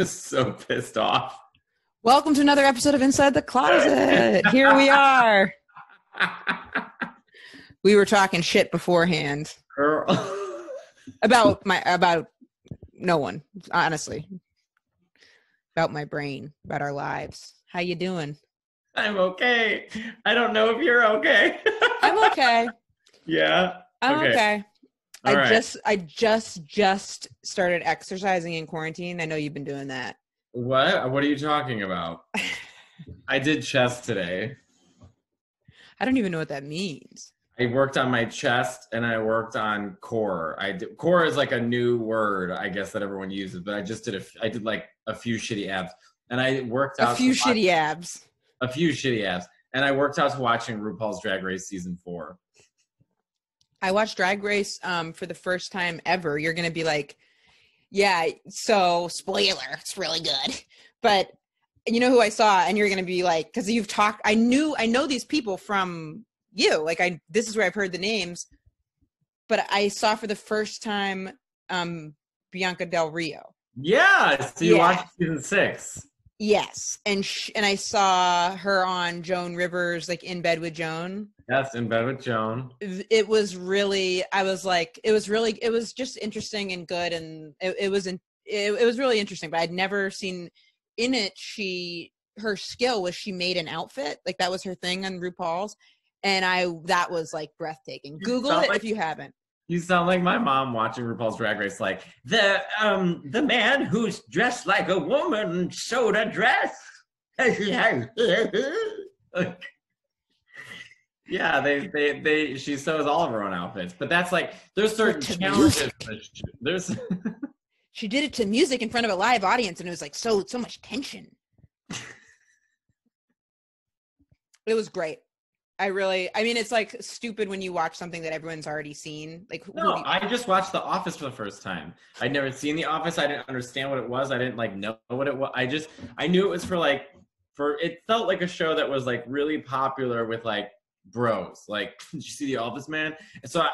So pissed off. Welcome to another episode of Inside the Closet. Here we are. We were talking shit beforehand. Girl. about no one, honestly. About my brain, about our lives. How you doing? I'm okay. I don't know if you're okay. I'm okay. Yeah. I'm okay. All I right. just started exercising in quarantine. I know you've been doing that. What? What are you talking about? I did chest today. I don't even know what that means. I worked on my chest and I worked on core. Core is like a new word, I guess, that everyone uses, but I did like a few shitty abs. And I worked out a few shitty abs. And I worked out to watching RuPaul's Drag Race season 4. I watched Drag Race for the first time ever. You're going to be like, yeah, so spoiler, it's really good. But you know who I saw, and you're going to be like, because you've talked, I know these people from you. Like, this is where I've heard the names. But I saw for the first time Bianca Del Rio. Yeah, so you watched season 6. Yes, and I saw her on Joan Rivers, like In Bed with Joan. Yes, In Bed with Joan. It was really, I was like, it was just interesting and good, and it was really interesting. But I'd never seen in it. Her skill was she made an outfit, like that was her thing on RuPaul's, and that was like breathtaking. Google it if you haven't. You sound like my mom watching RuPaul's Drag Race, like the man who's dressed like a woman sewed a dress. Yeah, she sews all of her own outfits, but that's like there's certain challenges. She did it to music in front of a live audience, and it was like so much tension. It was great. I mean, it's like stupid when you watch something that everyone's already seen. Like, no, I just watched The Office for the first time. I'd never seen The Office. I didn't understand what it was. I didn't like know what it was. I knew it was it felt like a show that was like really popular with like bros. Like, did you see The Office, man? And so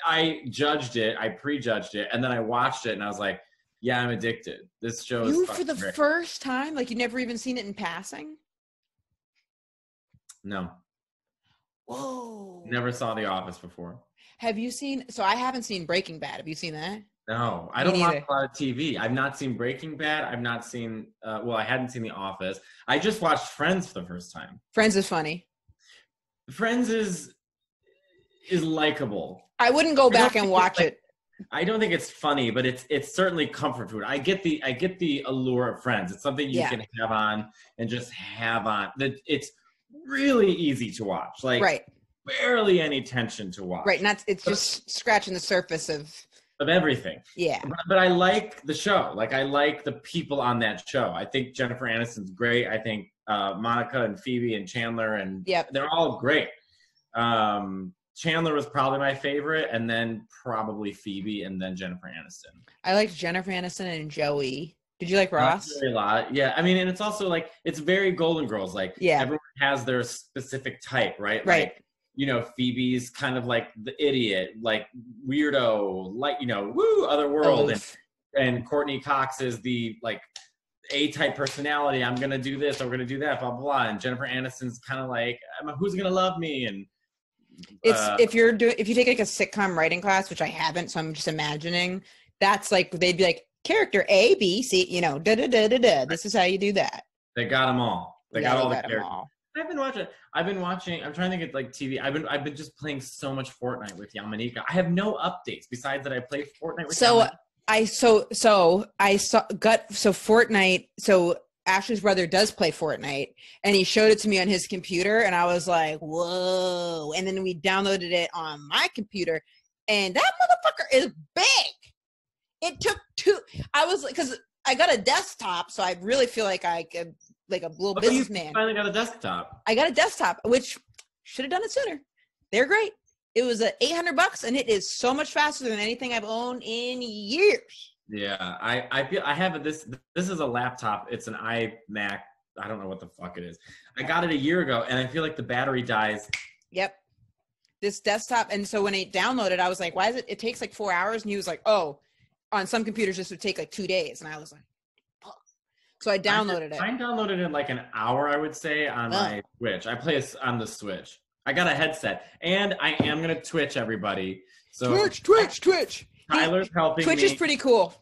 I judged it. I prejudged it, and then I watched it, and I was like, yeah, I'm addicted. This show is for the great. First time, like you never even seen it in passing. No. Whoa. Never saw The Office before. Have you seen, so I haven't seen Breaking Bad. Have you seen that? No, I don't watch a lot of TV. I've not seen Breaking Bad. I've not seen, I hadn't seen The Office. I just watched Friends for the first time. Friends is funny. Friends is likable. I wouldn't go back and watch it. I don't think it's funny, but it's certainly comfort food. I get the allure of Friends. It's something you can have on and just have on. It's really easy to watch. Like, right. Barely any tension to watch. Right, and it's just scratching the surface of everything. Yeah. But I like the show. Like, I like the people on that show. I think Jennifer Aniston's great. I think Monica and Phoebe and Chandler and they're all great. Chandler was probably my favorite, and then probably Phoebe, and then Jennifer Aniston. I liked Jennifer Aniston and Joey. Did you like Ross? A lot. Yeah. I mean, and it's also like, it's very Golden Girls. Like, everyone has their specific type, right? Right. Like, you know, Phoebe's kind of like the idiot, like weirdo, like, you know, otherworld. And Courtney Cox is the like A-type personality. I'm going to do this, or we're going to do that, blah, blah, blah. And Jennifer Aniston's kind of like, who's going to love me? And if you take like a sitcom writing class, which I haven't, so I'm just imagining, that's like, they'd be like, character A, B, C, you know, da-da-da-da-da. This is how you do that. They got them all. They got all the characters. I've been watching, I'm trying to get like TV. I've been just playing so much Fortnite with Yamanika. I have no updates besides that I play Fortnite with Yamanika. Fortnite, so Ashley's brother does play Fortnite, and he showed it to me on his computer, and I was like, whoa. And then we downloaded it on my computer, and that motherfucker is big. It took I was like, because I got a desktop, so I really feel like I could, like a little businessman. You finally got a desktop. I got a desktop, which should have done it sooner. They're great. It was $800, and it is so much faster than anything I've owned in years. Yeah, I feel I have this is a laptop. It's an iMac. I don't know what the fuck it is. I got it a year ago, and I feel like the battery dies. Yep. This desktop, and so when I downloaded, I was like, why is it takes like 4 hours? And he was like, oh, on some computers this would take like 2 days. And I was like, fuck. So I downloaded I it. downloaded it in like an hour, I would say, on my Switch. I play it on the Switch. I got a headset, and I am gonna Twitch everybody. So Twitch. Tyler's helping Twitch me. is pretty cool.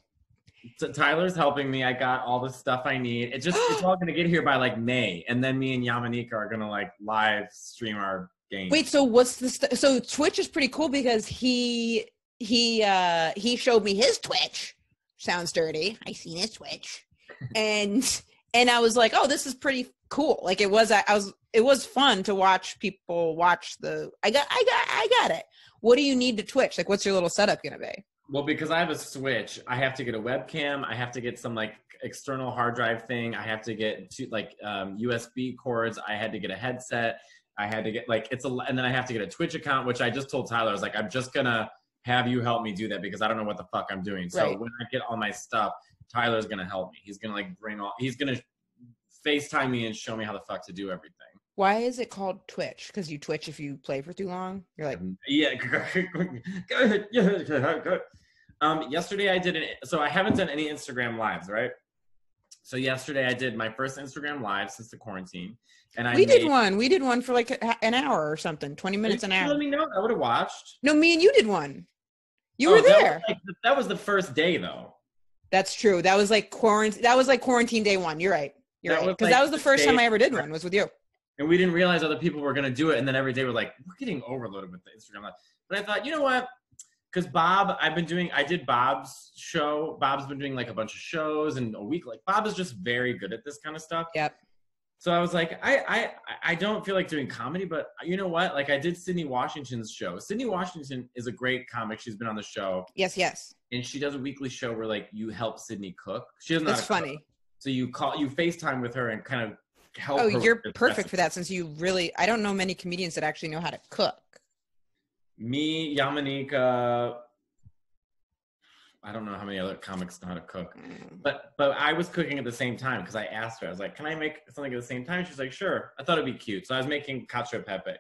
Tyler's helping me. I got all the stuff I need. It's all gonna get here by like May, and then me and Yamanika are gonna like live stream our game. Wait, so what's the so Twitch is pretty cool because he showed me his Twitch. Sounds dirty. I seen his Twitch, and I was like, oh, this is pretty cool. Like it was fun to watch people watch the. I got it. What do you need to Twitch? Like, what's your little setup gonna be? Well, because I have a Switch, I have to get a webcam. I have to get some like external hard drive thing. I have to get USB cords. I had to get a headset. I had to get and then I have to get a Twitch account, which I just told Tyler, I was like, I'm just gonna have you help me do that because I don't know what the fuck I'm doing. So right. When I get all my stuff, Tyler's gonna help me. He's gonna he's gonna FaceTime me and show me how the fuck to do everything. Why is it called Twitch? Because you twitch if you play for too long? You're like... Yeah. Yesterday I did so I haven't done any Instagram lives, right? So yesterday I did my first Instagram live since the quarantine. And we did one for like an hour or something, 20 minutes an hour. Let me know. I would have watched. No, me and you did one. You were there. That was the first day though. That's true. That was like quarantine day one. You're right. Because that was the first time I ever did one was with you. And we didn't realize other people were going to do it. And then every day we're like, we're getting overloaded with the Instagram live. But I thought, you know what? Because I did Bob's show. Bob's been doing like a bunch of shows in a week. Like Bob is just very good at this kind of stuff. Yep. So I was like, I don't feel like doing comedy, but you know what? Like I did Sydney Washington's show. Sydney Washington is a great comic. She's been on the show. Yes. And she does a weekly show where like you help Sydney cook. She doesn't know That's funny. Cook. So you FaceTime with her and kind of help her. Oh, you're perfect for that since I don't know many comedians that actually know how to cook. Me, Yamanika, I don't know how many other comics know how to cook, but I was cooking at the same time because I asked her. I was like, "Can I make something at the same time?" She's like, "Sure." I thought it'd be cute, so I was making cacio e pepe,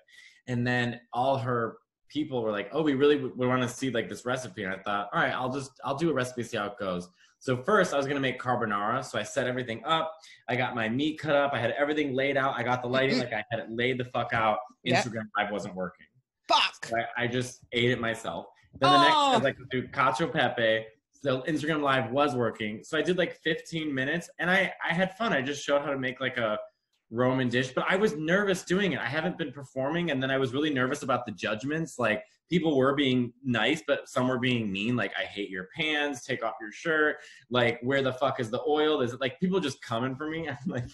and then all her people were like, "Oh, we want to see like this recipe," and I thought, "All right, I'll do a recipe, see how it goes." So first, I was gonna make carbonara, so I set everything up. I got my meat cut up. I had everything laid out. I got the lighting, like I had it laid the fuck out. Instagram Live wasn't working. Fuck. So I just ate it myself. Then the next, I was like, do cacio e pepe. So Instagram Live was working. So I did like 15 minutes, and I had fun. I just showed how to make like a Roman dish, but I was nervous doing it. I haven't been performing, and then I was really nervous about the judgments. Like people were being nice, but some were being mean. Like, I hate your pants, take off your shirt. Like, where the fuck is the oil? Is it like people just coming for me? I'm like,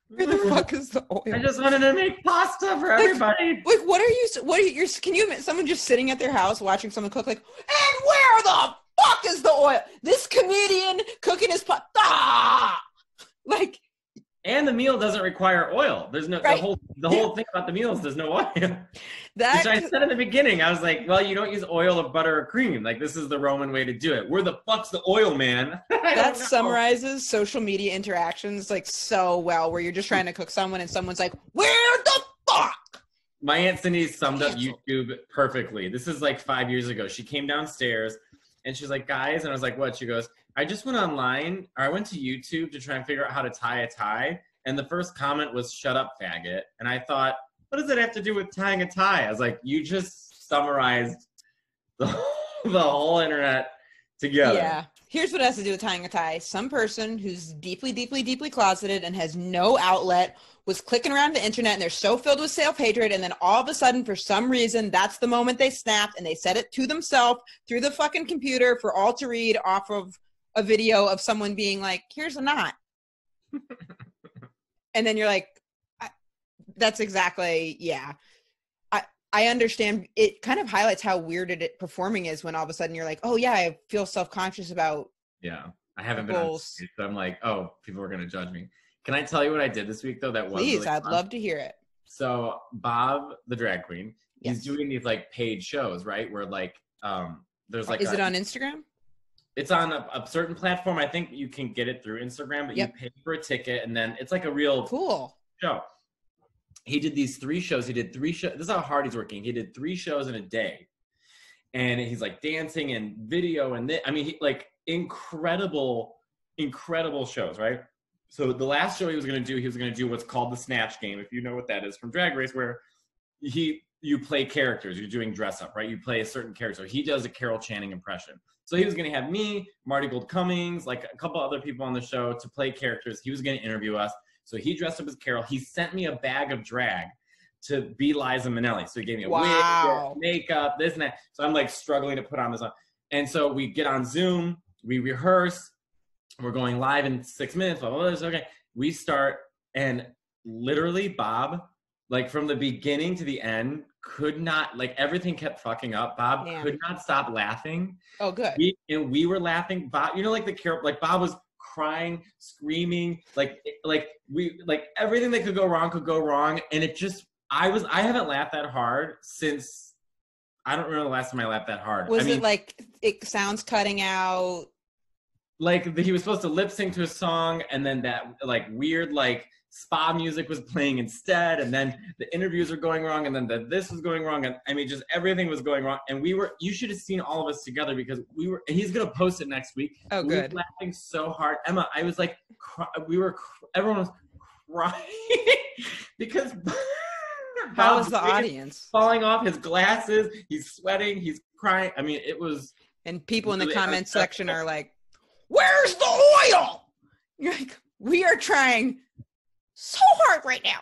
where the fuck is the oil? I just wanted to make pasta for everybody. Like, what are you, can you imagine someone just sitting at their house watching someone cook like, and where the fuck is the oil? This comedian cooking his pasta. Ah! Like, and the meal doesn't require oil. There's no, right. the whole thing about the meal is there's no oil. That, which I said in the beginning. I was like, well, you don't use oil or butter or cream. Like, this is the Roman way to do it. Where the fuck's the oil, man? That summarizes social media interactions like so well, where you're just trying to cook someone and someone's like, where the fuck? My Aunt Cindy summed up YouTube perfectly. This is like 5 years ago. She came downstairs and she's like, guys, and I was like, what? She goes, I just went online, or I went to YouTube to try and figure out how to tie a tie. And the first comment was, shut up, faggot. And I thought, what does it have to do with tying a tie? I was like, you just summarized the whole internet together. Yeah. Here's what it has to do with tying a tie. Some person who's deeply, deeply, deeply closeted and has no outlet was clicking around the internet, and they're so filled with self-hatred, and then all of a sudden, for some reason, that's the moment they snapped, and they said it to themselves through the fucking computer for all to read off of a video of someone being like, here's a knot. And then you're like, that's exactly, yeah. I understand. It kind of highlights how weird performing is when all of a sudden you're like, oh yeah, I feel self-conscious about. Yeah. I haven't been on stage, so I'm like, oh, people are going to judge me. Can I tell you what I did this week though? That was Please, really I'd fun? love to hear it. So Bob, the drag queen, he's Yes. doing these like paid shows, right? Where like, there's like, is it on Instagram? It's on a certain platform. I think you can get it through Instagram, but you pay for a ticket, and then it's like a real cool show. He did these 3 shows. He did 3 shows. This is how hard he's working. He did 3 shows in a day, and he's like dancing and video, and I mean, he like incredible shows, right? So the last show he was going to do what's called the Snatch Game, if you know what that is from Drag Race, where you play characters. You're doing dress up, right? You play a certain character. So he does a Carol Channing impression. So he was going to have me, Marty Gold Cummings, like a couple other people on the show to play characters. He was going to interview us. So he dressed up as Carol. He sent me a bag of drag to be Liza Minnelli. So he gave me a wig, makeup, this and that. So I'm like struggling to put on this on. And so we get on Zoom, we rehearse, we're going live in 6 minutes, blah, blah, blah. Okay. We start, and literally Bob, like from the beginning to the end, could not, like everything kept fucking up. Bob could not stop laughing. Oh, good. We were laughing. Bob, you know, like Bob was crying, screaming, like everything that could go wrong. And it just, I haven't laughed that hard since, I don't remember the last time I laughed that hard. Was it like, it sounds cutting out? Like he was supposed to lip sync to a song, and then that like weird like spa music was playing instead, and then the interviews were going wrong, and then this was going wrong, and I mean just everything was going wrong. And you should have seen all of us together because and he's gonna post it next week. Oh, good. We were laughing so hard, Emma. I was like, everyone was crying because. How was the audience? Falling off his glasses, he's sweating, he's crying. I mean, it was. And people in the comment section are like, "Where's the oil?" You're like, "We are trying so hard right now."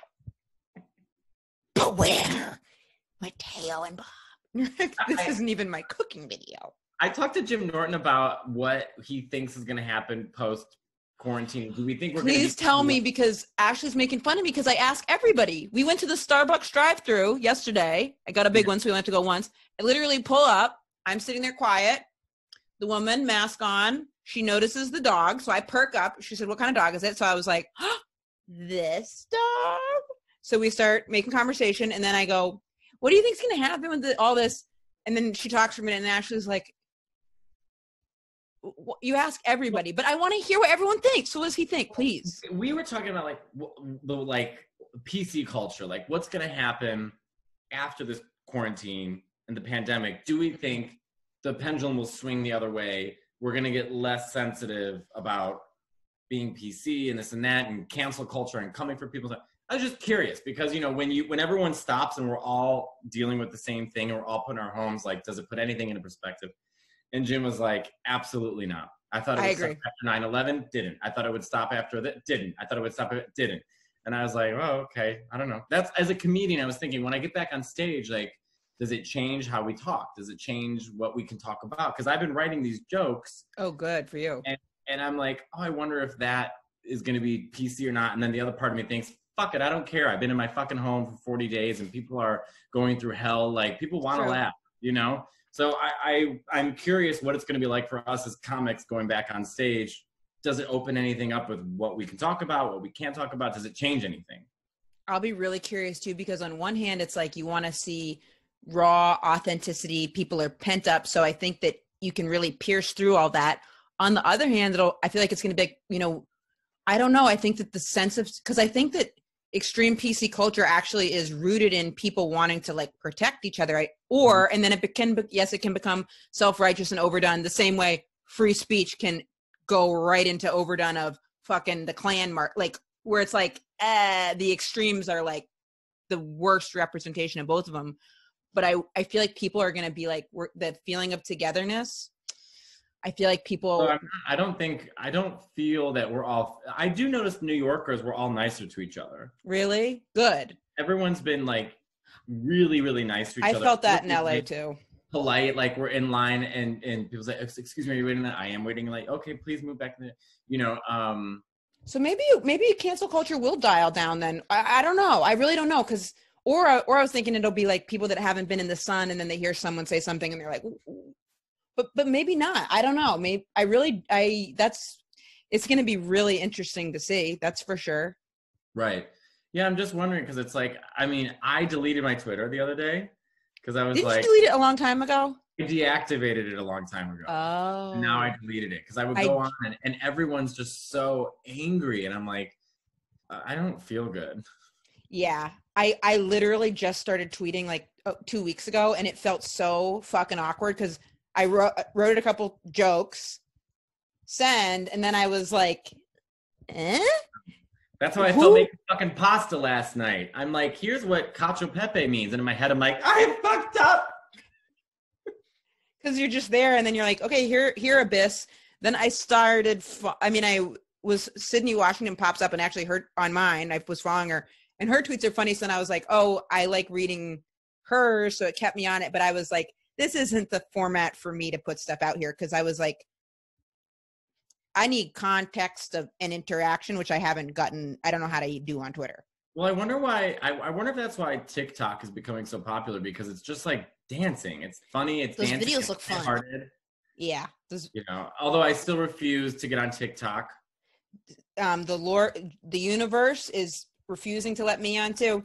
But where? Matteo and Bob. This isn't even my cooking video. I talked to Jim Norton about what he thinks is going to happen post quarantine. Do we think we're Please tell me, because Ashley's making fun of me because I ask everybody. We went to the Starbucks drive-thru yesterday. I got a big one, so we went to go once. I literally pull up. I'm sitting there quiet. The woman, mask on. She notices the dog, so I perk up. She said, "What kind of dog is it?" So I was like, "Oh, this dog?" So we start making conversation, and then I go, "What do you think's going to happen with all this?" And then she talks for a minute, and Ashley's like, "You ask everybody, but I want to hear what everyone thinks. So what does he think, please?" We were talking about the PC culture, like what's going to happen after this quarantine and the pandemic. Do we think the pendulum will swing the other way? We're going to get less sensitive about being PC and this and that and cancel culture and coming for people. I was just curious because, you know, when everyone stops and we're all dealing with the same thing and we're all putting our homes, like, does it put anything into perspective? And Jim was like, absolutely not. I thought it would stop after 9/11. Didn't. I thought it would stop after that. Didn't. I thought it would stop. Didn't. And I was like, oh, okay. I don't know. That's, as a comedian, I was thinking when I get back on stage, like, does it change how we talk? Does it change what we can talk about? Because I've been writing these jokes. Oh, good for you. And I'm like, oh, I wonder if that is going to be PC or not. And then the other part of me thinks, fuck it, I don't care. I've been in my fucking home for 40 days and people are going through hell. Like, people want to laugh, you know? So I'm curious what it's going to be like for us as comics going back on stage. Does it open anything up with what we can talk about, what we can't talk about? Does it change anything? I'll be really curious too, because on one hand, it's like you want to see raw authenticity. People are pent up. So I think that you can really pierce through all that. On the other hand, I feel like it's going to be, you know, I don't know. I think that the sense of, because I think that extreme PC culture actually is rooted in people wanting to like protect each other, right? Or, and then it can become self-righteous and overdone the same way free speech can go right into overdone of fucking the Klan mark, like where it's like, the extremes are like the worst representation of both of them. But I feel like people are going to be like, the feeling of togetherness. I feel like people. So I don't feel that we're all. I do notice New Yorkers, we're all nicer to each other. Really? Good. Everyone's been like really, really nice to each other. I felt that in LA too. Polite, like we're in line and people say, "Excuse me, are you waiting?" I am waiting. Like, okay, please move back. You know. So maybe cancel culture will dial down then. I don't know. I really don't know because. Or I was thinking it'll be like people that haven't been in the sun and then they hear someone say something and they're like, ooh. But maybe not. I don't know. Maybe it's going to be really interesting to see. That's for sure. Right. Yeah. I'm just wondering because it's like, I mean, I deleted my Twitter the other day because I was Didn't you delete it a long time ago? I deactivated it a long time ago. Oh. And now I deleted it because I would go on and everyone's just so angry. And I'm like, I don't feel good. Yeah. I literally just started tweeting like 2 weeks ago and it felt so fucking awkward because I wrote a couple jokes, send, and then I was like, That's how I felt making fucking pasta last night. I'm like, here's what cacio pepe means. And in my head, I'm like, I fucked up. Because you're just there, and then you're like, okay, here, Abyss. Then I started, I was Sydney Washington pops up and actually her on mine. I was following her, and her tweets are funny. So then I was like, oh, I like reading hers, so it kept me on it. But I was like, this isn't the format for me to put stuff out here, because I was like, I need context of an interaction, which I haven't gotten. I don't know how to do on Twitter. Well, I wonder why. I wonder if that's why TikTok is becoming so popular, because it's just like dancing. It's funny. It's those dancing. Videos look fun. Hearted. Yeah. You know, although I still refuse to get on TikTok. The universe is refusing to let me on too.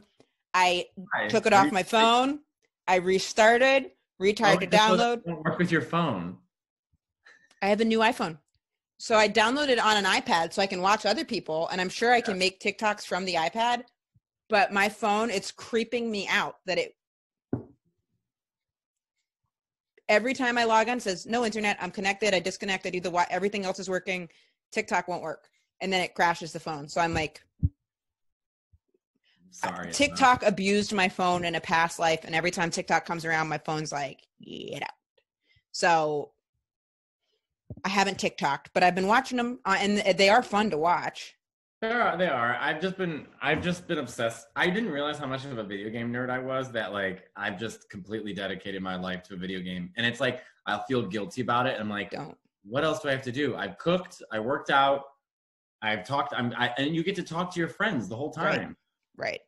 I took it off my phone. I restarted, retried to download. It won't work with your phone. I have a new iPhone. So I downloaded on an iPad so I can watch other people, and I'm sure I can make TikToks from the iPad, but my phone, it's creeping me out that every time I log on, it says no internet, I'm connected, I disconnect, I do everything else is working, TikTok won't work, and then it crashes the phone. So I'm like, sorry. TikTok abused my phone in a past life, and every time TikTok comes around, my phone's like, get out. So I haven't TikToked, but I've been watching them, and they are fun to watch. They are. I've just been obsessed. I didn't realize how much of a video game nerd I was, that like I've just completely dedicated my life to a video game. And it's like I'll feel guilty about it. I'm like, what else do I have to do? I've cooked, I worked out, I've talked, and you get to talk to your friends the whole time. Right.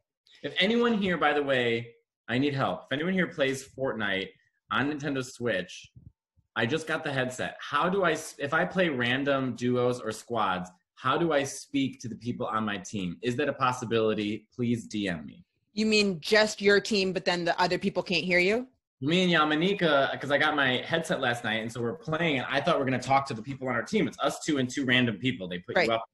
If anyone here, by the way, I need help. If anyone here plays Fortnite on Nintendo Switch, I just got the headset. How do if I play random duos or squads, how do I speak to the people on my team? Is that a possibility? Please DM me. You mean just your team, but then the other people can't hear you? Me and Yamanika, because I got my headset last night, and so we're playing, and I thought we were going to talk to the people on our team. It's us two and two random people. They put you up.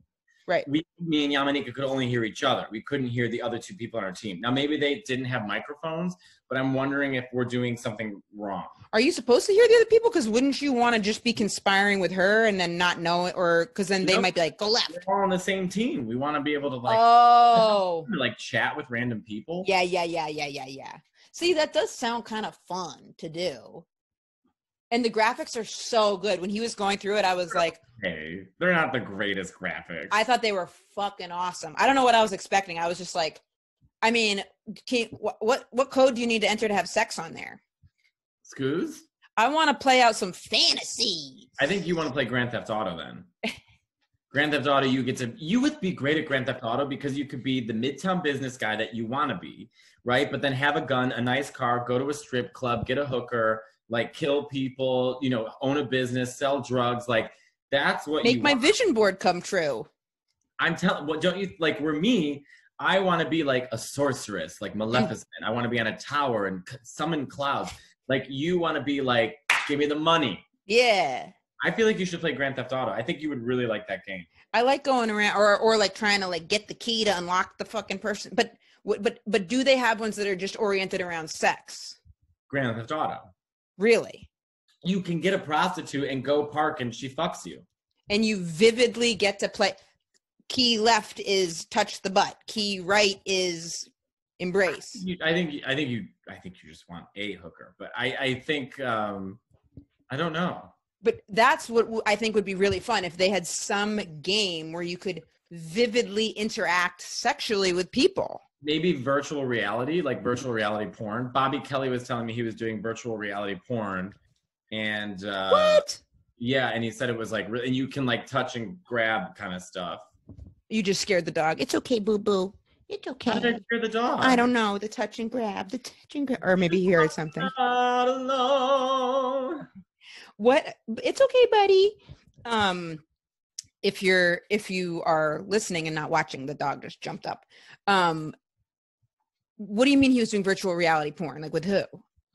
Right. Me and Yamanika could only hear each other. We couldn't hear the other two people on our team. Now, maybe they didn't have microphones, but I'm wondering if we're doing something wrong. Are you supposed to hear the other people? Because wouldn't you want to just be conspiring with her and then not know it? Or because then they might be like, go left. We're all on the same team. We want to be able to like chat with random people. Yeah. See, that does sound kind of fun to do. And the graphics are so good. When he was going through it, I was like, hey, they're not the greatest graphics. I thought they were fucking awesome. I don't know what I was expecting. I was just like, I mean, what code do you need to enter to have sex on there? Scoos? I want to play out some fantasy. I think you want to play Grand Theft Auto then. Grand Theft Auto, you would be great at Grand Theft Auto because you could be the midtown business guy that you want to be, right? But then have a gun, a nice car, go to a strip club, get a hooker, like kill people, you know, own a business, sell drugs. Like that's what make my vision board come true. I'm telling, what don't you like? Where me, I want to be like a sorceress, like Maleficent. I want to be on a tower and summon clouds. Like you want to be like, give me the money. Yeah. I feel like you should play Grand Theft Auto. I think you would really like that game. I like going around or like trying to like get the key to unlock the fucking person. But do they have ones that are just oriented around sex? Grand Theft Auto. Really? You can get a prostitute and go park and she fucks you. And you vividly get to play. Key left is touch the butt. Key right is embrace. I think you just want a hooker, but I think I don't know. But that's what I think would be really fun if they had some game where you could vividly interact sexually with people. Maybe virtual reality, like virtual reality porn. Bobby Kelly was telling me he was doing virtual reality porn, and what? Yeah, and he said it was like, and you can like touch and grab kind of stuff. You just scared the dog. It's okay, boo boo. It's okay. How did I scare the dog? I don't know. The touch and grab. Or maybe he heard something. Not alone. What? It's okay, buddy. If you are listening and not watching, the dog just jumped up. What do you mean he was doing virtual reality porn? Like with who?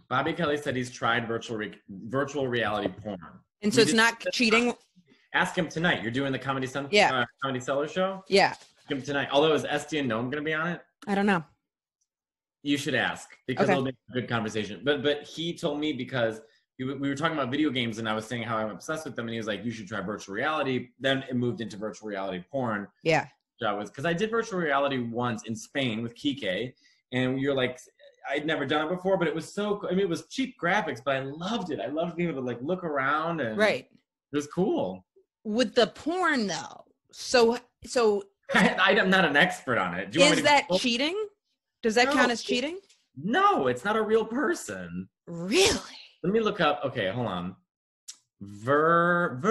Bobby Kelly said he's tried virtual reality porn. And so it's not cheating? Ask him tonight. You're doing the Comedy Cellar show? Yeah. Ask him tonight. Although, is Esty and Gnome going to be on it? I don't know. You should ask because it'll make a good conversation. But he told me because we were talking about video games and I was saying how I'm obsessed with them. And he was like, you should try virtual reality. Then it moved into virtual reality porn. Yeah. job was because I did virtual reality once in Spain with Kike, and you're like, I'd never done it before, but it was so. I mean, it was cheap graphics, but I loved it. I loved being able to like look around, and Right. It was cool. With the porn though, so I'm not an expert on it. Is that cheating? Does that count as cheating? No, it's not a real person. Really? Let me look up. Okay, hold on. Virtual.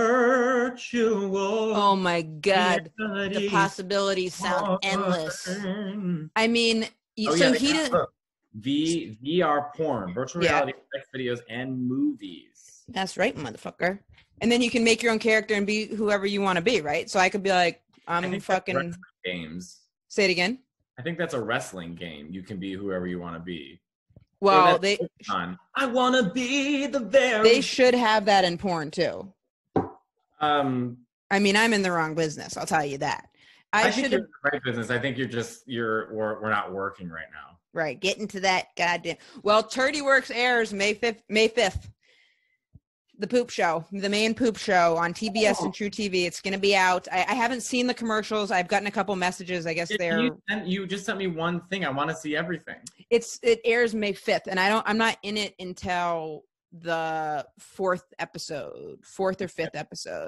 Oh my God. The possibilities sound endless. I mean, so he didn't. VR porn, virtual reality sex videos, and movies. That's right, motherfucker. And then you can make your own character and be whoever you want to be, right? So I could be like, I'm fucking. Games. Say it again. I think that's a wrestling game. You can be whoever you want to be. Well, I want to be the very. They should have that in porn too. I mean, I'm in the wrong business. I'll tell you that. I think you're in the right business. I think we're not working right now. Right. Get into that goddamn. Well, Turdy Works airs May 5th. The poop show, the main poop show on TBS and True TV. It's going to be out. I haven't seen the commercials. I've gotten a couple messages. I guess you just sent me one thing. I want to see everything. It airs May 5th, and I'm not in it until the fourth or fifth episode.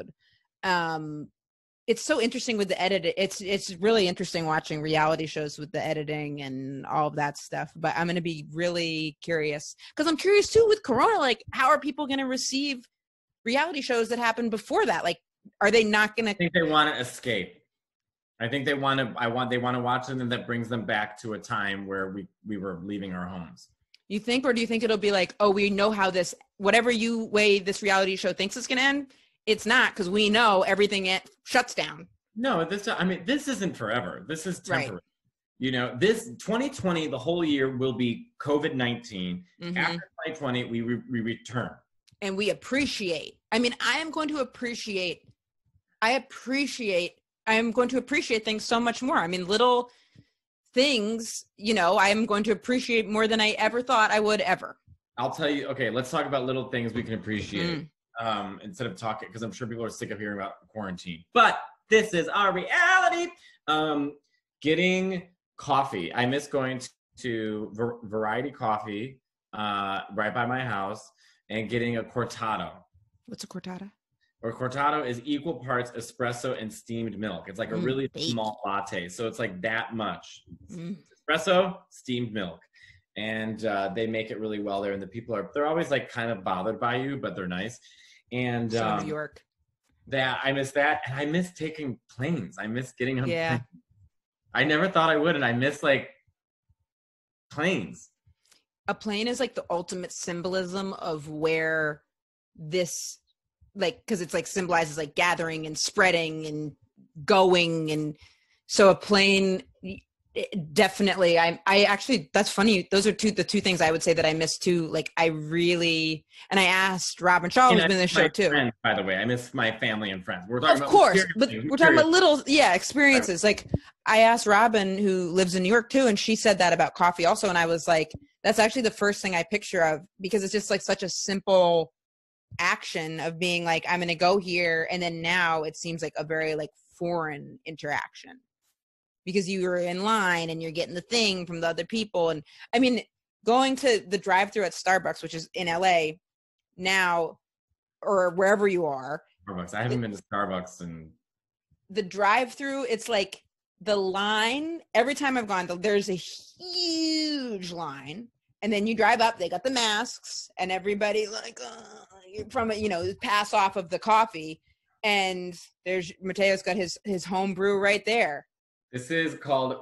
It's so interesting with the edit. It's really interesting watching reality shows with the editing and all of that stuff. But I'm going to be really curious because I'm curious too with Corona. Like, how are people going to receive reality shows that happened before that? Like, are they not going to? I think they want to escape. I think they want to. They want to watch something that brings them back to a time where we were leaving our homes. You think, or do you think it'll be like, oh, we know how this, whatever way this reality show thinks it's going to end? It's not, because we know everything shuts down. No, this isn't forever. This is temporary. Right. You know, this 2020, the whole year will be COVID-19. Mm-hmm. After 2020, we return. And we appreciate. I mean, I am going to appreciate things so much more. I mean, little things, you know, I am going to appreciate more than I ever thought I would ever. I'll tell you. Okay, let's talk about little things we can appreciate. Instead of talking, because I'm sure people are sick of hearing about quarantine. But this is our reality. Getting coffee. I miss going to Variety Coffee right by my house and getting a cortado. What's a cortado? Or cortado is equal parts espresso and steamed milk. It's like a really small latte. So it's like that much. Espresso, steamed milk. And they make it really well there. And the people they're always like kind of bothered by you, but they're nice. And New York. I miss that. And I miss taking planes. I miss getting on planes. I never thought I would. And I miss like planes. A plane is like the ultimate symbolism of where this, like, because it's like symbolizes like gathering and spreading and going. And so a plane, definitely. I actually, that's funny. Those are the two things I would say that I miss too. Like I asked Robin Shaw, who's been in the show too. Friends, by the way, I miss my family and friends. We're talking of course, but we're talking about little, experiences. Like I asked Robin, who lives in New York too, and she said that about coffee also. And I was like, that's actually the first thing I picture of, because it's just like such a simple action of being like, I'm going to go here. And then now it seems like a very like foreign interaction, because you were in line and you're getting the thing from the other people. And I mean, going to the drive-thru at Starbucks, which is in LA now, or wherever you are. Starbucks. I haven't been to Starbucks and the drive-thru, it's like the line, every time I've gone, there's a huge line. And then you drive up, they got the masks, and everybody like from it, you know, pass off of the coffee. And there's Matteo's got his home brew right there. This is called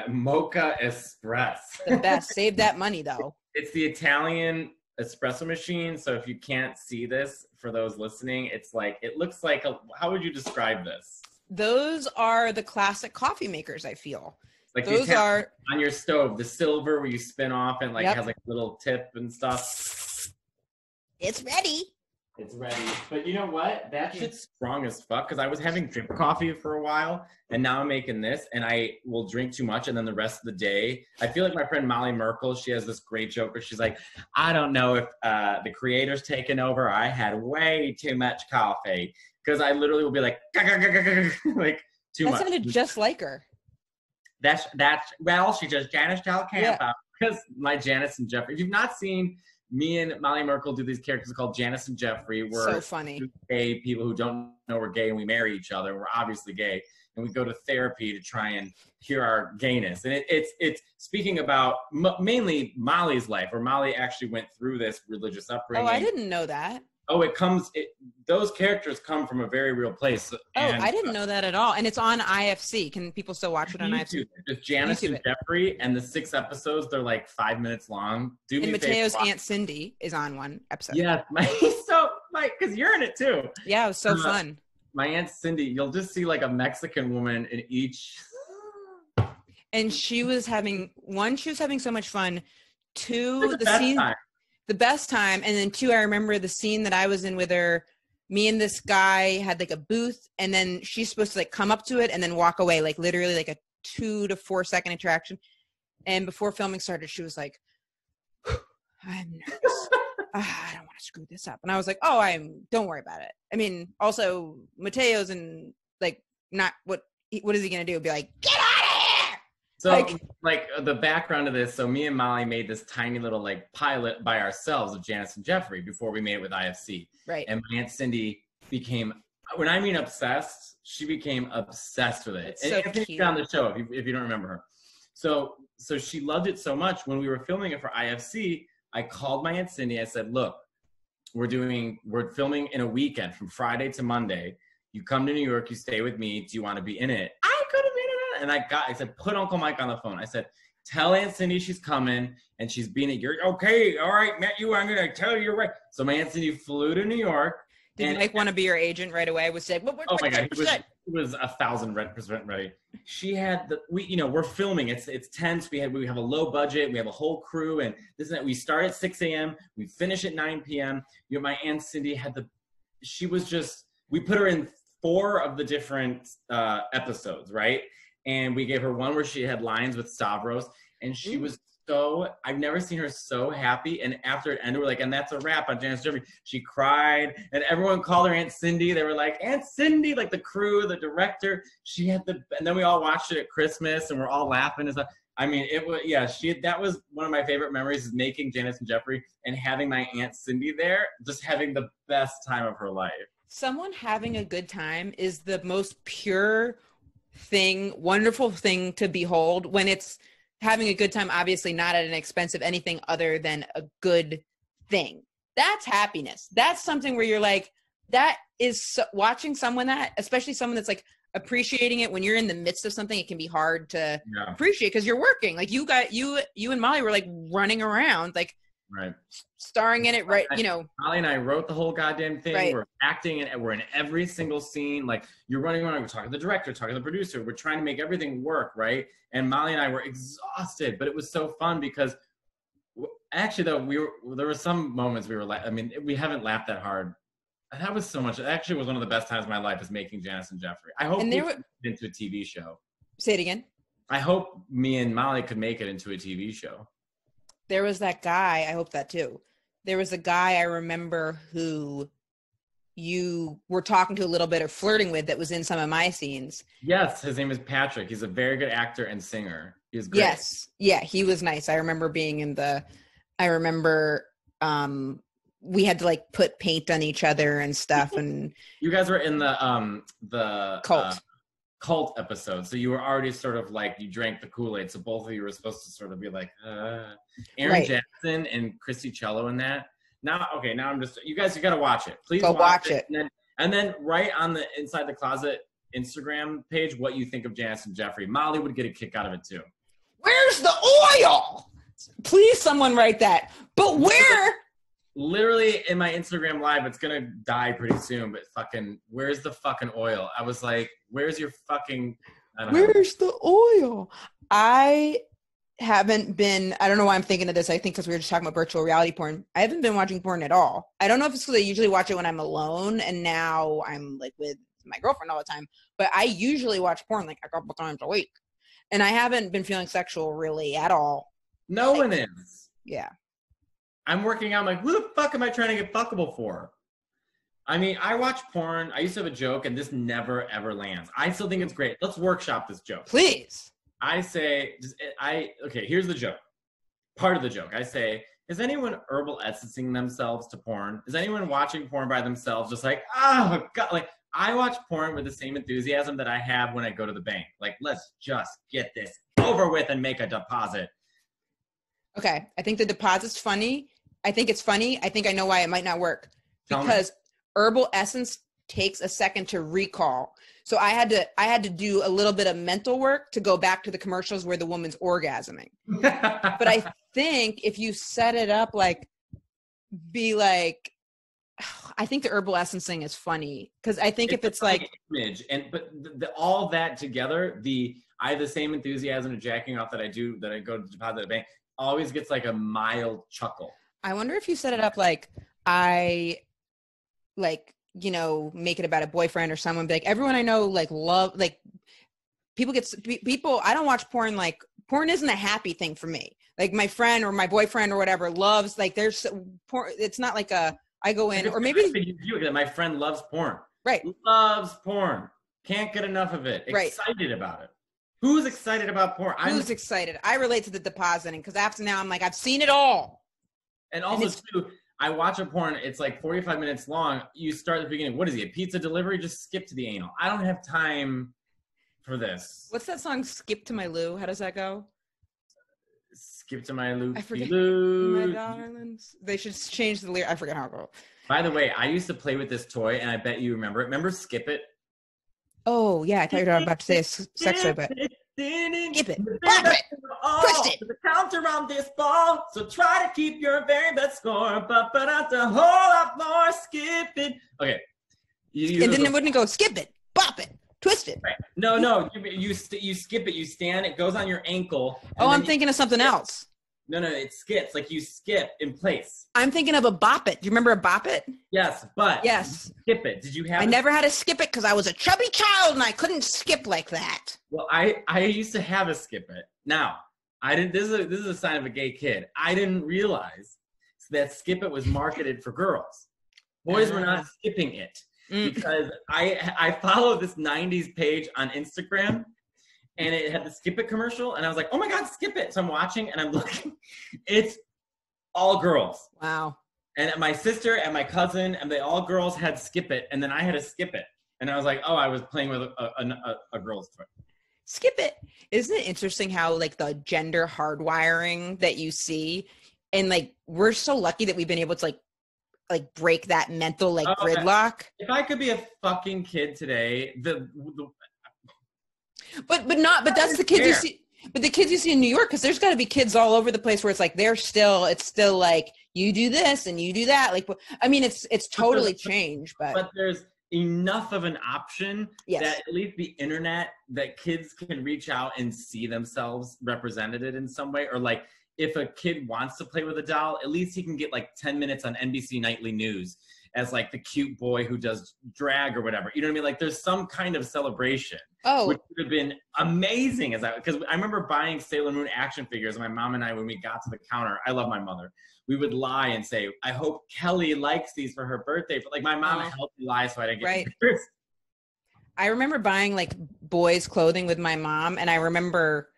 Mocha Espresso. The best. Save that money, though. It's the Italian espresso machine. So if you can't see this, for those listening, it looks like how would you describe this? Those are the classic coffee makers, I feel. Like those are on your stove, the silver where you spin off and has like a little tip and stuff. It's ready. It's ready. But you know what? That shit's strong as fuck, because I was having drip coffee for a while, and now I'm making this, and I will drink too much, and then the rest of the day, I feel like my friend Molly Merkel, she has this great joke where she's like, I don't know if the creator's taken over. I had way too much coffee, because I literally will be like, like Too That much. sounded just like her. That's well, she does Janice Del Campo because my Janice and Jeffrey. If you've not seen me and Molly Merkel do these characters called Janice and Jeffrey, we're So funny. gay people who don't know we're gay and we marry each other. We're obviously gay and we go to therapy to try and cure our gayness. And it's speaking about mainly Molly's life, where Molly actually went through this religious upbringing. Oh, I didn't know that. Oh, those characters come from a very real place. And, I didn't know that at all. And it's on IFC. Can people still watch it on IFC? Just Janice and Jeffrey, and the 6 episodes, they're like 5 minutes long. And Matteo's Aunt Cindy is on one episode. Yeah, because you're in it too. Yeah, it was so fun. My Aunt Cindy, you'll just see like a Mexican woman in each. And she was having so much fun. 2, the best time, and then 2, I remember the scene that I was in with her. Me and this guy had like a booth, and then she's supposed to like come up to it and then walk away, like literally like a 2 to 4 second interaction. And before filming started, she was like, "I'm nervous. I don't want to screw this up." And I was like, don't worry about it. I mean, also Matteo's and like, not what is he gonna do? Be like, get out of here! So like the background of this, so me and Molly made this tiny little like pilot by ourselves of Janice and Jeffrey before we made it with IFC. Right. And my Aunt Cindy became, when I mean obsessed, she became obsessed with it. It's so Anthony found the show if you don't remember her. So she loved it so much. When we were filming it for IFC, I called my Aunt Cindy. I said, look, we're filming in a weekend from Friday to Monday. You come to New York, you stay with me. Do you want to be in it? I could have been in it. And I said, put Uncle Mike on the phone. I said, tell Aunt Cindy she's coming and she's being it. You're okay. All right, Matthew, I'm going to tell you you're right. So my Aunt Cindy flew to New York. Did Mike want to be your agent right away? Was said, oh my God, he was 1,000% ready. She had we're filming. It's tense. We have a low budget. We have a whole crew, and this and that. We start at 6 a.m. We finish at 9 p.m. My Aunt Cindy we put her in 4 of the different episodes, right? And we gave her one where she had lines with Stavros, and she was I've never seen her so happy. And after it ended, we're like, and that's a wrap on Janice Jeffrey. She cried, and everyone called her Aunt Cindy. They were like, Aunt Cindy, like the crew, the director. And then we all watched it at Christmas, and we're all laughing and stuff. I mean, it was, that was one of my favorite memories, is making Janice and Jeffrey and having my Aunt Cindy there, just having the best time of her life. Someone having a good time is the most pure thing, wonderful thing to behold, when it's having a good time, obviously not at an expense of anything other than a good thing. That's happiness. That's something where you're like, that is watching someone especially someone that's like appreciating it when you're in the midst of something. It can be hard to appreciate because you're working. Like you and Molly were like running around, like starring in it, right? Molly and I wrote the whole goddamn thing. Right. We're acting and we're in every single scene. Like, you're running around, we're talking to the director, talking to the producer. We're trying to make everything work, right? And Molly and I were exhausted, but it was so fun because actually, though, there were some moments we were like, we haven't laughed that hard. That was so much. It actually was one of the best times of my life, is making Janice and Jeffrey. I hope we could get into a TV show. Say it again. I hope me and Molly could make it into a TV show. There was that guy, I hope that too. There was a guy I remember who you were talking to a little bit or flirting with that was in some of my scenes. Yes, his name is Patrick. He's a very good actor and singer. He's great. Yes. Yeah, he was nice. I remember being in we had to like put paint on each other and stuff, and you guys were in the cult episode, so you were already sort of like, you drank the Kool-Aid, so both of you were supposed to sort of be like Aaron Jackson and Christy Cello in that. Now I'm just, you guys, you gotta watch it. Please watch it. And then write on the Inside the Closet Instagram page what you think of Janice and Jeffrey. Molly would get a kick out of it too. Where's the oil? Please, someone write that. But where? Literally in my Instagram live, it's gonna die pretty soon, but where's the fucking oil? I was like, where's your fucking, where's the oil? I haven't been, I don't know why I'm thinking of this. I think because we were just talking about virtual reality porn. I haven't been watching porn at all. I don't know if it's because I usually watch it when I'm alone, and now I'm like with my girlfriend all the time, but I usually watch porn like a couple times a week, and I haven't been feeling sexual really at all. No one is. Yeah. I'm working out. I'm like, who the fuck am I trying to get fuckable for? I mean, I watch porn. I used to have a joke, and this never ever lands. I still think it's great. Let's workshop this joke. Please. I say, okay, here's the joke. Part of the joke. I say, is anyone herbal essencing themselves to porn? Is anyone watching porn by themselves just like, oh, God. Like, I watch porn with the same enthusiasm that I have when I go to the bank. Like, let's just get this over with and make a deposit. Okay, I think the deposit's funny. I think it's funny. I think I know why it might not work. Because herbal essence takes a second to recall. So I had to do a little bit of mental work to go back to the commercials where the woman's orgasming. But I think if you set it up like, be like, I think the herbal essencing is funny because I think if it's like image but all that together, I have the same enthusiasm to jacking off that I go to deposit at the bank always gets like a mild chuckle. I wonder if you set it up like I like, you know, make it about a boyfriend or someone, be like everyone I know like love like people I don't watch porn, like porn isn't a happy thing for me. Like my friend or my boyfriend or whatever loves like there's porn. It's not like I go in or maybe my friend loves porn. Right. Loves porn. Can't get enough of it. Excited about it. Who's excited about porn? Who's excited? I relate to the depositing because after now I'm like, I've seen it all. And also too, I watch a porn, it's like 45 minutes long. You start at the beginning. What is he, a pizza delivery? Just skip to the anal. I don't have time for this. What's that song, Skip to My Lou? How does that go? Skip to my Lou. I forget. My darlings. They should change the lyric. I forget how it goes. By the way, I used to play with this toy, and I bet you remember it. Remember Skip It? Oh, yeah. I thought you were about to say a sex toy, but skip it. Pop it. Twist it. The counter on this ball, so try to keep your very best score. But not a whole lot more. Skip it. Okay. And then it wouldn't go skip it, bop it, twist it. Right. No. You skip it. You stand. It goes on your ankle. Oh, I'm thinking of something else. No, it skips. Like you skip in place. I'm thinking of a bop it. Do you remember a bop it? Yes, but yes. Skip it. Did you have? I never had to skip it because I was a chubby child and I couldn't skip like that. Well, I used to have a skip it. Now I didn't. This is a sign of a gay kid. I didn't realize that skip it was marketed for girls. Boys were not skipping it because I follow this '90s page on Instagram. And it had the Skip It commercial, and I was like, oh my God, Skip It. So I'm watching, and I'm looking. It's all girls. Wow. And my sister and my cousin, and they all girls had Skip It, and then I had to Skip It. And I was like, oh, I was playing with a girl's toy. Skip It. Isn't it interesting how, like, the gender hardwiring that you see, and, like, we're so lucky that we've been able to, like break that mental, gridlock. If I could be a fucking kid today, But that's the kids you see. But the kids you see in New York, because there's got to be kids all over the place where it's like it's still like you do this and you do that. Like, I mean, it's totally changed. But there's enough of an option yes. that at least the internet, that kids can reach out and see themselves represented in some way. Or like if a kid wants to play with a doll, at least he can get like 10 minutes on NBC Nightly News as like the cute boy who does drag or whatever. You know what I mean? Like there's some kind of celebration. Oh. Which would have been amazing because I remember buying Sailor Moon action figures. My mom and I, when we got to the counter, I love my mother. We would lie and say, I hope Kelly likes these for her birthday. But like my mom helped me lie so I didn't get figures. I remember buying like boys' clothing with my mom. And I remember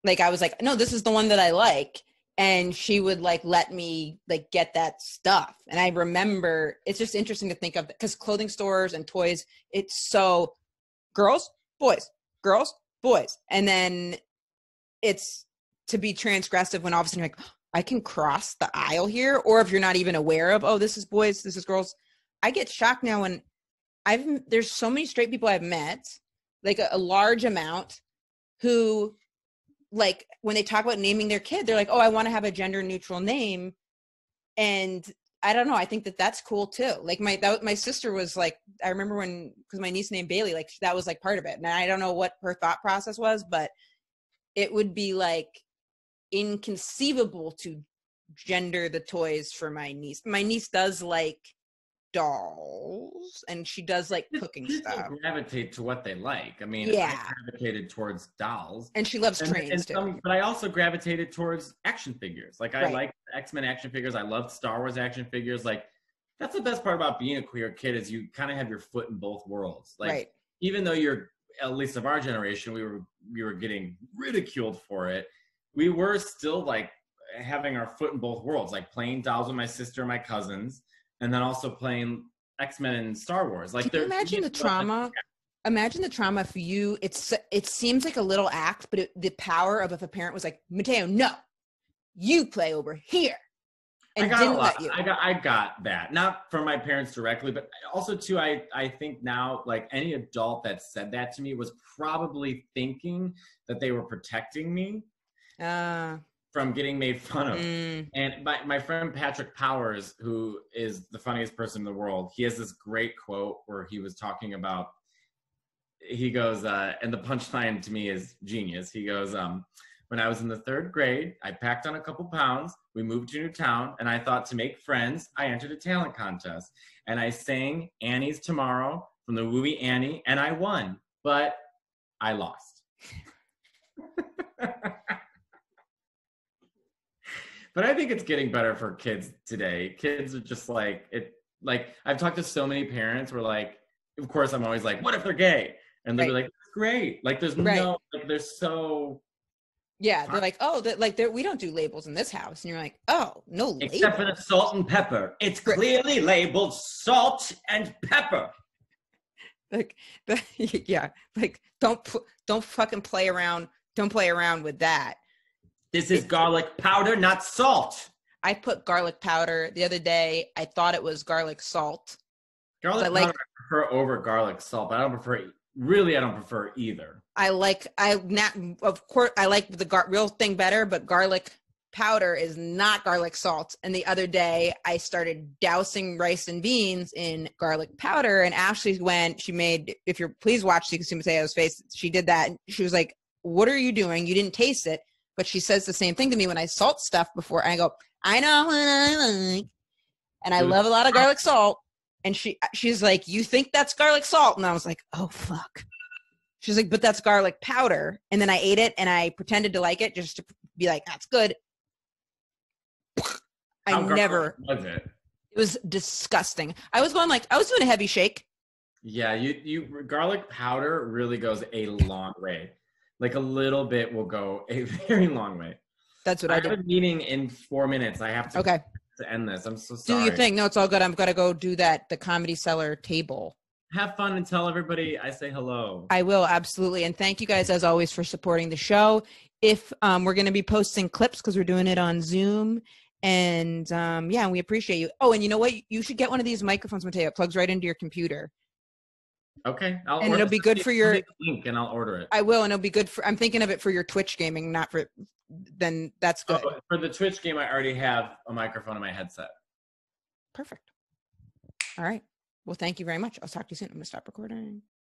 like, I was like, no, this is the one that I like. And she would like let me like get that stuff. And I remember it's just interesting to think of because clothing stores and toys, it's so girls, boys, girls, boys. And then it's to be transgressive when all of a sudden you're like, I can cross the aisle here. Or if you're not even aware of, oh, this is boys, this is girls. I get shocked now when there's so many straight people I've met, like a large amount who like when they talk about naming their kid, they're like, oh, I want to have a gender neutral name. And I don't know. I think that's cool too. Like my sister was like, I remember because my niece named Bailey, like that was like part of it. And I don't know what her thought process was, but it would be like inconceivable to gender the toys for my niece. My niece does like dolls and she does like cooking stuff. Gravitate to what they like. I mean, yeah. I gravitated towards dolls. And she loves trains too. But I also gravitated towards action figures. Like I like X-Men action figures. I loved Star Wars action figures. Like That's the best part about being a queer kid is you kind of have your foot in both worlds. Like, Right. even though you're, at least of our generation, we were getting ridiculed for it. We were still like having our foot in both worlds, like playing dolls with my sister and my cousins, and then also playing X-Men and Star Wars. Like, Can you imagine the trauma? Imagine the trauma for you. It seems like a little act, but the power of if a parent was like, Matteo, no, you play over here, and didn't let you. I got that, not from my parents directly, but also too, I think now, like, any adult that said that to me was probably thinking that they were protecting me from getting made fun of. And my friend Patrick Powers, who is the funniest person in the world, he has this great quote where he was talking about, he goes, and the punchline to me is genius. He goes, when I was in the 3rd grade, I packed on a couple pounds. We moved to a new town, and I thought to make friends, I entered a talent contest. And I sang Annie's Tomorrow from the movie Annie, and I won, but I lost. But I think it's getting better for kids today. Kids are just like, I've talked to so many parents where, like, of course, I'm always like, what if they're gay? And they'll be like, great. Like, there's no, like, they're so. Yeah, they're like, oh, we don't do labels in this house. And you're like, oh, no labels. Except for the salt and pepper. It's clearly labeled salt and pepper. Like, yeah, like, don't fucking play around. Don't play around with that. This is garlic powder, not salt. I put garlic powder the other day. I thought it was garlic salt. Garlic powder I prefer over garlic salt, but I don't prefer either. Of course, I like the real thing better, but garlic powder is not garlic salt. And the other day I started dousing rice and beans in garlic powder, and Ashley if you're, please watch so you can see Mateo's face. She did that. She was like, what are you doing? You didn't taste it. But she says the same thing to me when I salt stuff before. And I go, I know what I like. And I love a lot of garlic salt. And she's like, you think that's garlic salt? And I was like, oh, fuck. She's like, but that's garlic powder. And then I ate it and I pretended to like it just to be like, that's good. How never was it? It was disgusting. I was doing a heavy shake. Yeah, you garlic powder really goes a long way. Like, a little bit will go a very long way. That's what I did. have a meeting in 4 minutes. I have to to end this. I'm so sorry. Do your thing. No, it's all good. I'm going to go do the Comedy Cellar table. Have fun and tell everybody I say hello. I will, absolutely. And thank you guys, as always, for supporting the show. If we're going to be posting clips because we're doing it on Zoom. And yeah, we appreciate you. Oh, and you know what? You should get one of these microphones, Matteo. It plugs right into your computer. Okay. It'll be good for your link and I'll order it. I will. And it'll be good I'm thinking of it for your Twitch gaming, not for, then that's good. Oh, for the Twitch game, I already have a microphone in my headset. Perfect. All right. Well, thank you very much. I'll talk to you soon. I'm going to stop recording.